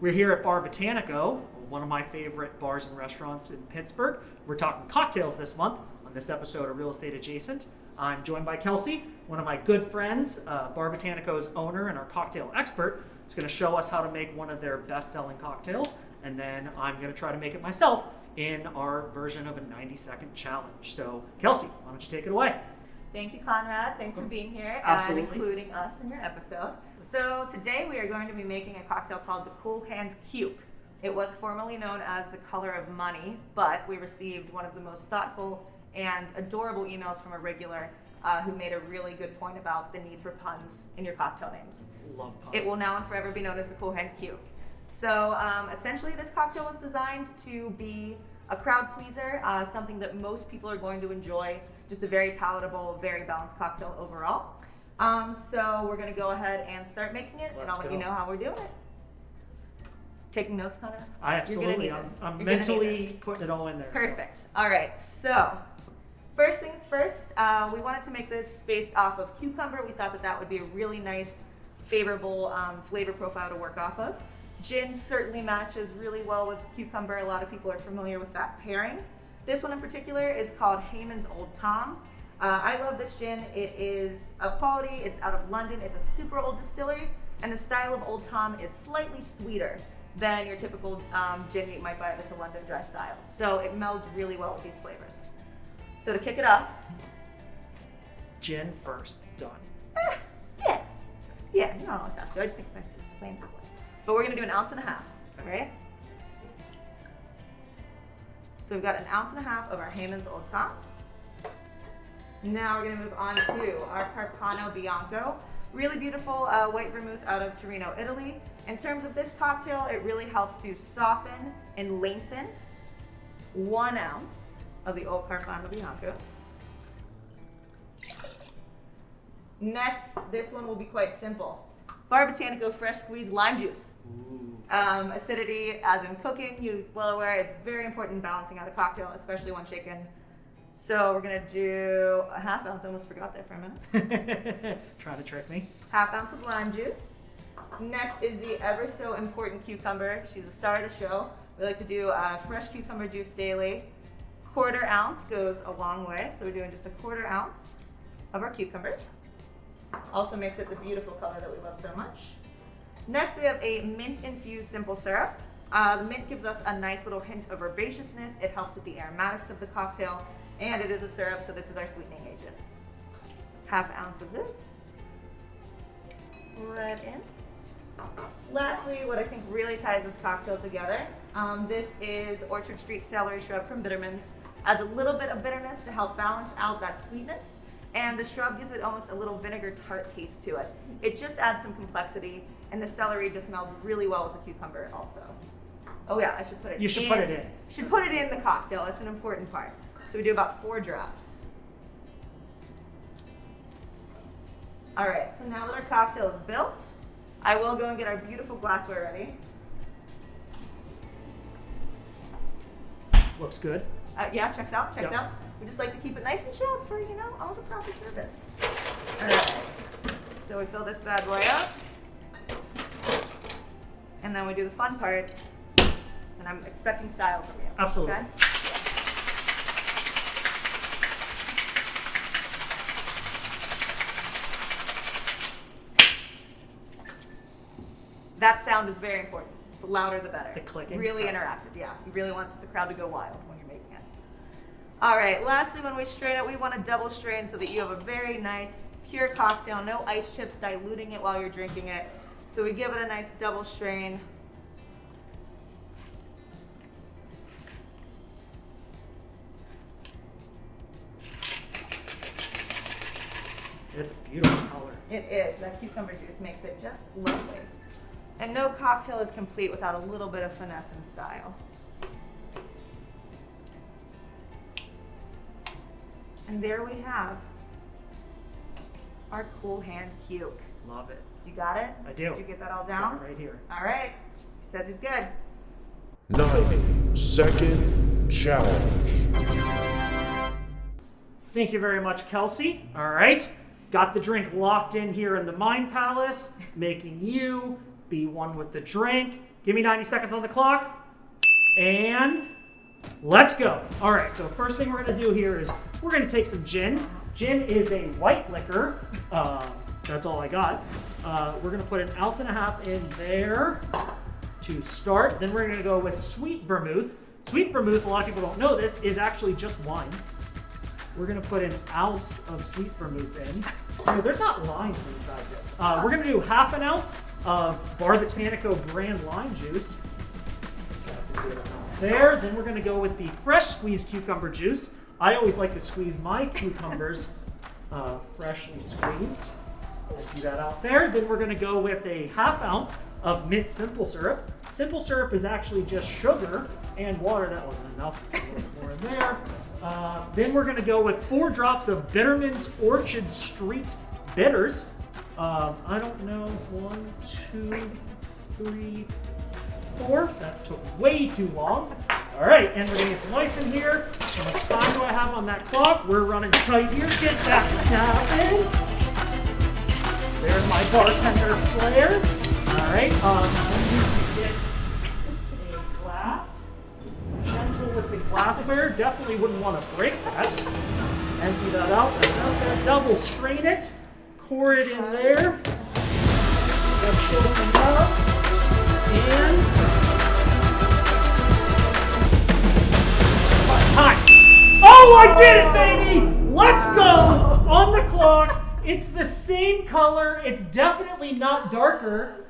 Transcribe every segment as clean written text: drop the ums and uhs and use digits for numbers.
We're here at Bar Botanico, one of my favorite bars and restaurants in Pittsburgh. We're talking cocktails this month on this episode of Real Estate Adjacent. I'm joined by Kelsey, one of my good friends, Bar Botanico's owner and our cocktail expert, who's going to show us how to make one of their best-selling cocktails, and then I'm going to try to make it myself in our version of a 90-second challenge. So, Kelsey, why don't you take it away? Thank you, Conrad. Thanks for being here Absolutely. and including us in your episode. So today we are going to be making a cocktail called the Cool Hand Cube. It was formerly known as the color of money, but we received one of the most thoughtful and adorable emails from a regular who made a really good point about the need for puns in your cocktail names. Love puns. It will now and forever be known as the Cool Hand Cube. So essentially this cocktail was designed to be a crowd pleaser, something that most people are going to enjoy, just a very palatable, very balanced cocktail overall. So we're going to go ahead and start making it, and I'll let you know how we're doing it. Taking notes, Connor? I absolutely. You're gonna need this. I'm You're gonna mentally need this. putting it all in there. Perfect. All right, so first things first, we wanted to make this based off of cucumber. We thought that that would be a really nice, favorable flavor profile to work off of. Gin certainly matches really well with cucumber. A lot of people are familiar with that pairing. This one in particular is called Hayman's Old Tom. I love this gin. It is of quality. It's out of London. It's a super old distillery, and the style of Old Tom is slightly sweeter than your typical gin you might buy if it's a London dry style. So it melds really well with these flavors. So to kick it off, Gin first, done. Yeah, you don't always have to. I just think it's nice to explain for one. But we're gonna do 1.5 ounces, right? So we've got 1.5 ounces of our Hayman's Old Tom. Now we're gonna move on to our Carpano Bianco. Really beautiful white vermouth out of Torino, Italy. In terms of this cocktail, it really helps to soften and lengthen. 1 ounce of the old Carpano Bianco. Next, this one will be quite simple. Bar Botanico fresh squeezed lime juice. Acidity, as in cooking, you well aware, it's very important in balancing out a cocktail, especially when shaken. So we're gonna do 1/2 ounce. I almost forgot there for a minute. Trying to trick me. 1/2 ounce of lime juice. Next is the ever so important cucumber. She's the star of the show. We like to do fresh cucumber juice daily. 1/4 ounce goes a long way. So we're doing just 1/4 ounce of our cucumber. Also makes it the beautiful color that we love so much. Next we have a mint infused simple syrup. The mint gives us a nice little hint of herbaceousness. It helps with the aromatics of the cocktail. And it is a syrup, so this is our sweetening agent. 1/2 ounce of this. Right in. Lastly, what I think really ties this cocktail together, this is Orchard Street celery shrub from Bitterman's. Adds a little bit of bitterness to help balance out that sweetness. And the shrub gives it almost a little vinegar tart taste to it. It just adds some complexity, and the celery just melds really well with the cucumber also. Oh yeah, I should put it in. You should put it in. Should put it in the cocktail, that's an important part. So we do about 4 drops. All right, so now that our cocktail is built, I will go and get our beautiful glassware ready. Looks good. Yeah, checks out. Yep. We just like to keep it nice and chilled for, all the proper service. All right, so we fill this bad boy up. And then we do the fun part, and I'm expecting style from you. Absolutely. Okay? That sound is very important. The louder the better. The clicking? Really interactive, yeah. You really want the crowd to go wild when you're making it. All right, lastly, when we strain it, we want to double strain so that you have a very nice, pure cocktail. No ice chips diluting it while you're drinking it. So we give it a nice double strain. It's a beautiful color. It is. That cucumber juice makes it just lovely. And no cocktail is complete without a little bit of finesse and style. And there we have our Cool Hand Cube. Love it. You got it? I do. Did you get that all down? Got it right here. All right. He says he's good. 90-second challenge. Thank you very much, Kelsey. All right. Got the drink locked in here in the Mind Palace, making you be one with the drink. Give me 90 seconds on the clock. And let's go. All right, so first thing we're gonna do here is we're gonna take some gin. Gin is a white liquor. That's all I got. We're gonna put 1.5 ounces in there to start. Then we're gonna go with sweet vermouth. Sweet vermouth, a lot of people don't know this, is actually just wine. We're gonna put 1 ounce of sweet vermouth in. You know, there's not lines inside this. We're gonna do 1/2 ounce of Botanico brand lime juice. That's a good amount there. Then we're gonna go with the fresh squeezed cucumber juice. I always like to squeeze my cucumbers freshly squeezed. I'll do that out there. Then we're gonna go with 1/2 ounce of mint simple syrup. Simple syrup is actually just sugar and water. That wasn't enough. A little bit more in there. Then we're gonna go with 4 drops of Bitterman's Orchard Street bitters. I don't know, 1, 2, 3, 4. That took way too long. All right, and we're gonna get some ice in here. How much time do I have on that clock? We're running tight here. Get that snap in. There's my bartender flair. All right, we need to get a glass. Gentle with the glassware. Definitely wouldn't want to break that. Empty that out. That's out there. Double strain it. Pour it in there. Let's fill it up. And time. Oh, I did it, baby! Let's go! On the clock. It's the same color. It's definitely not darker.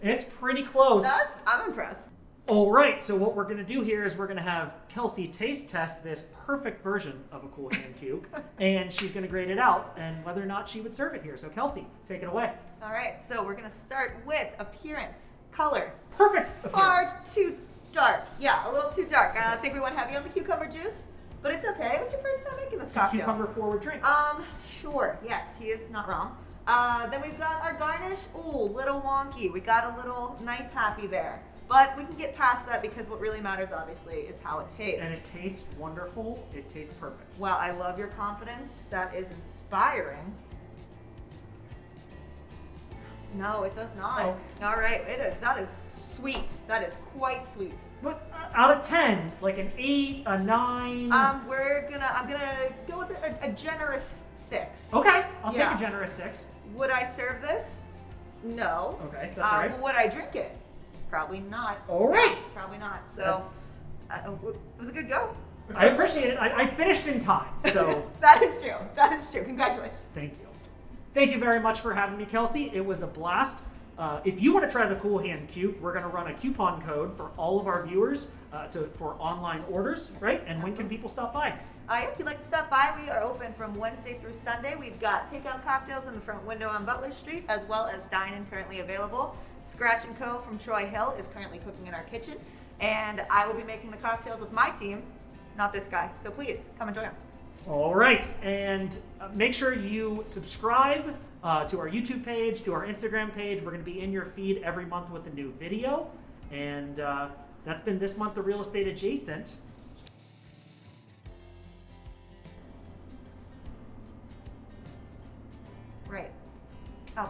It's pretty close. I'm impressed. All right, so what we're going to do here is we're going to have Kelsey taste test this perfect version of a Cool Hand Cuke, and she's going to grade it out and whether or not she would serve it here. So Kelsey, take it away. All right, so we're gonna start with appearance, color. Perfect appearance. Far too dark. Yeah, a little too dark. I think we went heavy on the cucumber juice, but it's okay. What's your first time making this It's a cocktail? cucumber forward drink. Sure. Yes, he is not wrong. Then we've got our garnish. Ooh, little wonky. We got a little knife happy there. But we can get past that because what really matters, obviously, is how it tastes. And it tastes wonderful. It tastes perfect. Well, I love your confidence. That is inspiring. No, it does not. Oh. All right, it is. That is sweet. That is quite sweet. But out of 10, like an 8, a 9. I'm gonna go with a generous 6. Okay, I'll Yeah. take a generous 6. Would I serve this? No. Okay, that's all right. But would I drink it? Probably not. All right. Probably not. So That's- it was a good go. I appreciate it. I finished in time, so That is true. That is true. Congratulations. thank you. Thank you very much for having me, Kelsey. It was a blast. If you want to try the Cool Hand Cuke, we're going to run a coupon code for all of our viewers for online orders, right? And when can people stop by? If you'd like to stop by, we are open from Wednesday through Sunday. We've got takeout cocktails in the front window on Butler Street, as well as dine-in currently available. Scratch & Co. from Troy Hill is currently cooking in our kitchen, and I will be making the cocktails with my team, not this guy. So please, come and join them. All right, and make sure you subscribe to our YouTube page, to our Instagram page. We're going to be in your feed every month with a new video. And that's been this month, The Real Estate Adjacent. Right. Oh,